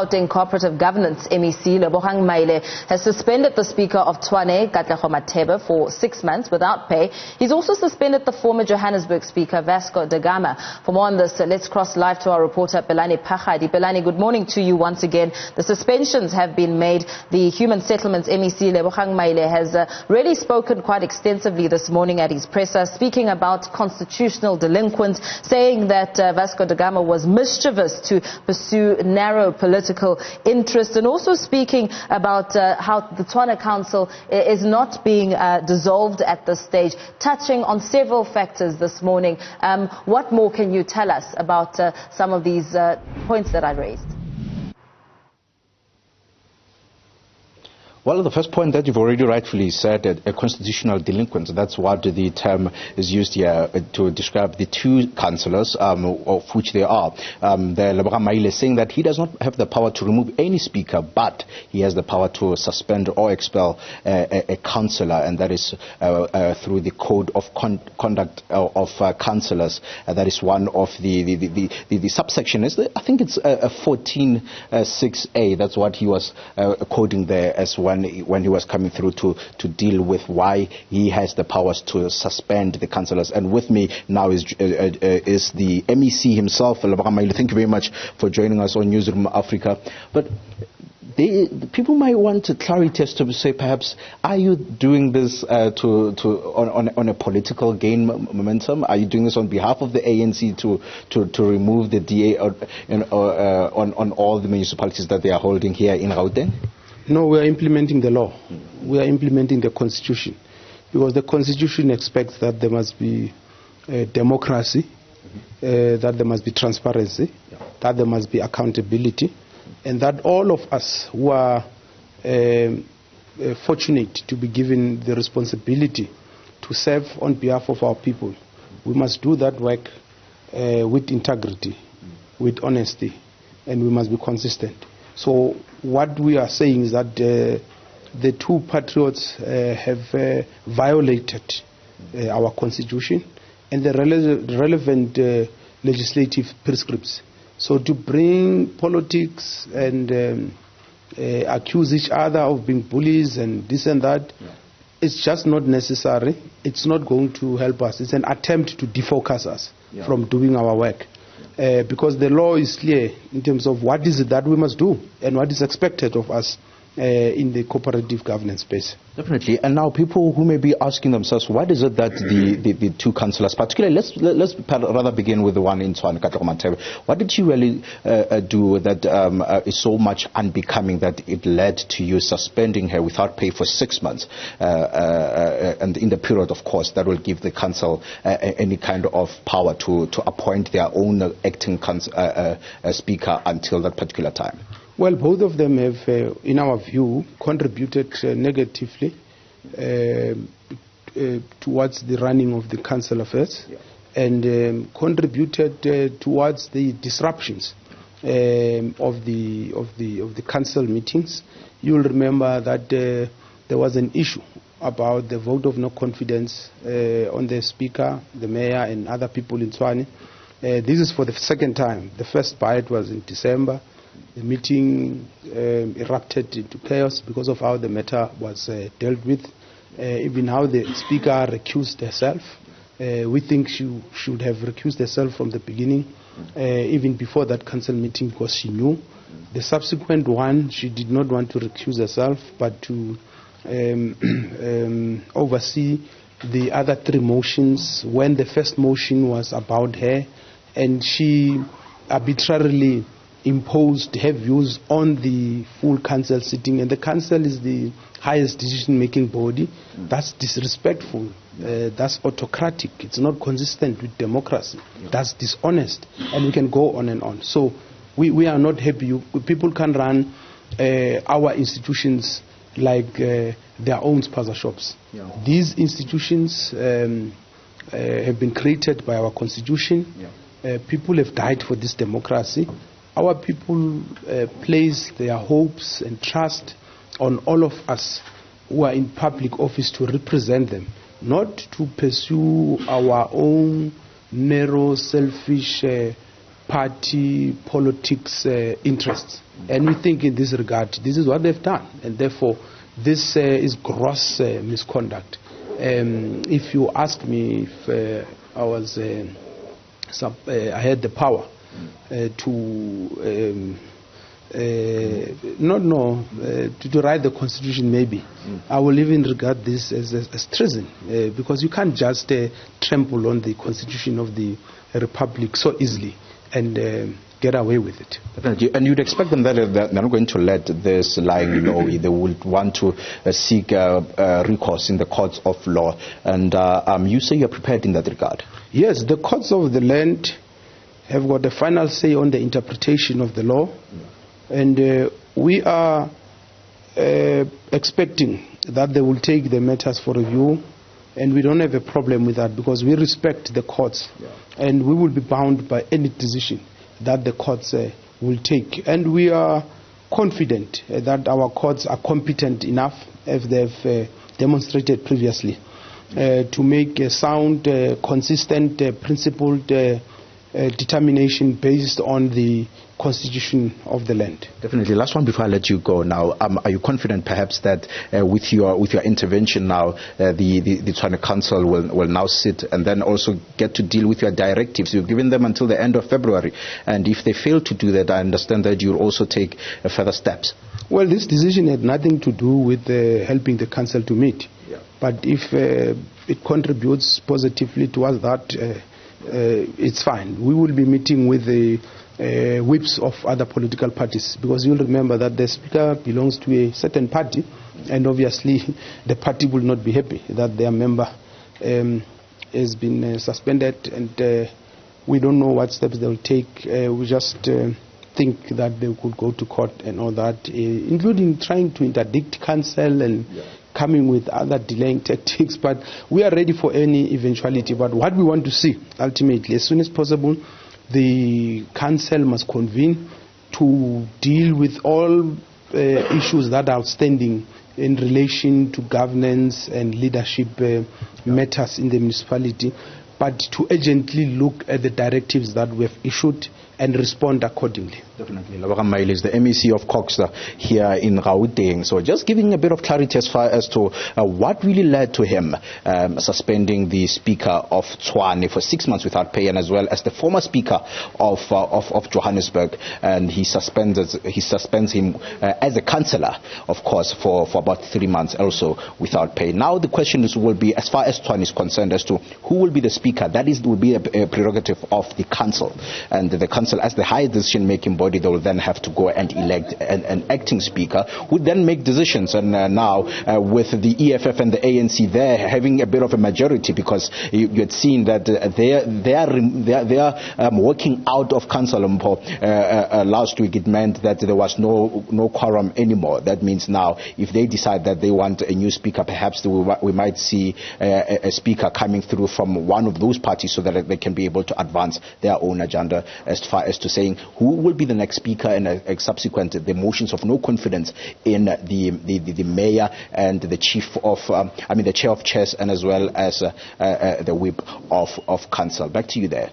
Gauteng Corperative Governance MEC Lebogang Maile has suspended the Speaker of Tshwane Katlego Mathebe for 6 months without pay. He's also suspended the former Johannesburg Speaker Vasco Da Gama. For more on this, let's cross live to our reporter Pelane Phakgadi. Pelane, good morning to you once again. The suspensions have been made. The Human Settlements MEC Lebogang Maile has really spoken quite extensively this morning at his presser, speaking about constitutional delinquents, saying that Vasco Da Gama was mischievous to pursue narrow political interest, and also speaking about how the Tshwane Council is not being dissolved at this stage, touching on several factors this morning. What more can you tell us about some of these points that I raised? Well, the first point that you've already rightfully said, a constitutional delinquent, that's what the term is used here to describe the two councillors, of which they are. The Lebogang Maile is saying that he does not have the power to remove any speaker, but he has the power to suspend or expel a councillor, and that is through the Code of Conduct of Councillors. That is one of the subsection. I think it's 14.6a. That's what he was quoting there as when he was coming through to deal with why he has the powers to suspend the councillors. And with me now is the MEC himself, Lebogang Maile. Thank you very much for joining us on Newzroom Africa. But people might want clarity as to say, perhaps, are you doing this on a political gain momentum? Are you doing this on behalf of the ANC to remove the DA on all the municipalities that they are holding here in Gauteng? No, we are implementing the law. We are implementing the constitution, because the constitution expects that there must be democracy, that there must be transparency, that there must be accountability, and that all of us who are fortunate to be given the responsibility to serve on behalf of our people, we must do that work with integrity, with honesty, and we must be consistent. So what we are saying is that the two patriots have violated our constitution and the relevant legislative prescripts. So to bring politics and accuse each other of being bullies and this and that, it's just not necessary. It's not going to help us. It's an attempt to defocus us from doing our work. Because the law is clear in terms of what is it that we must do and what is expected of us in the cooperative governance space. Definitely. And now people who may be asking themselves, what is it that the two councillors, particularly, let's rather begin with the one in Tshwane Katlego Mathebe. What did you really do that is so much unbecoming that it led to you suspending her without pay for 6 months? And in the period, of course, that will give the council any kind of power to appoint their own acting speaker until that particular time. Well, both of them have, in our view, contributed negatively towards the running of the council affairs, and contributed towards the disruptions of the council meetings. You'll remember that there was an issue about the vote of no confidence on the speaker, the mayor, and other people in Tshwane. This is for the second time. The first bite was in December. The meeting erupted into chaos because of how the matter was dealt with, even how the speaker recused herself. We think she should have recused herself from the beginning, even before that council meeting, because she knew. The subsequent one, she did not want to recuse herself, but to oversee the other three motions when the first motion was about her, and she arbitrarily imposed her views on the full council sitting, and the council is the highest decision-making body. That's disrespectful. That's autocratic. It's not consistent with democracy. That's dishonest, and we can go on and on. So we are not happy. People can run our institutions like their own spaza shops. These institutions have been created by our constitution. People have died for this democracy. Our people place their hopes and trust on all of us who are in public office to represent them, not to pursue our own narrow, selfish party politics interests. And we think in this regard, this is what they've done. And therefore, this is gross misconduct. If you ask me if I had the power to write the constitution, maybe I will even regard this as treason, because you can't just trample on the constitution of the republic so easily and get away with it. And you'd expect them that they're not going to let this lying low. They would want to seek recourse in the courts of law. And you say you're prepared in that regard? Yes, the courts of the land have got the final say on the interpretation of the law. And we are expecting that they will take the matters for review. And we don't have a problem with that because we respect the courts. And we will be bound by any decision that the courts will take. And we are confident that our courts are competent enough, as they've demonstrated previously, to make a sound, consistent, principled determination based on the constitution of the land. Definitely. Last one before I let you go now. Are you confident perhaps that with your intervention now, the Tshwane Council will now sit and then also get to deal with your directives? You've given them until the end of February. And if they fail to do that, I understand that you'll also take further steps. Well, this decision had nothing to do with helping the council to meet. Yeah. But if it contributes positively towards that, it's fine. We will be meeting with the whips of other political parties, because you'll remember that the speaker belongs to a certain party, and obviously the party will not be happy that their member has been suspended, and we don't know what steps they'll take. We just think that they could go to court and all that, including trying to interdict council and coming with other delaying tactics. But we are ready for any eventuality. But what we want to see ultimately, as soon as possible, the council must convene to deal with all issues that are outstanding in relation to governance and leadership matters in the municipality, but to urgently look at the directives that we have issued and respond accordingly. Definitely. Lebogang Maile is the MEC of CoGTA here in Gauteng. So just giving a bit of clarity as far as to what really led to him suspending the Speaker of Tshwane for 6 months without pay, and as well as the former Speaker of Johannesburg. And he suspends him as a councillor, of course, for about 3 months also without pay. Now the question will be, as far as Tshwane is concerned, as to who will be the Speaker. That will be a prerogative of the council. And the council, as the highest decision-making body, they will then have to go and elect an acting speaker, who then make decisions. And now with the EFF and the ANC there having a bit of a majority, because you had seen that they are working out of council. Last week it meant that there was no quorum anymore. That means now if they decide that they want a new speaker, perhaps we might see a speaker coming through from one of those parties, so that they can be able to advance their own agenda as far as to saying who will be the next speaker, and subsequent the motions of no confidence in the mayor and the the chair of chairs, and as well as the whip of council. Back to you there.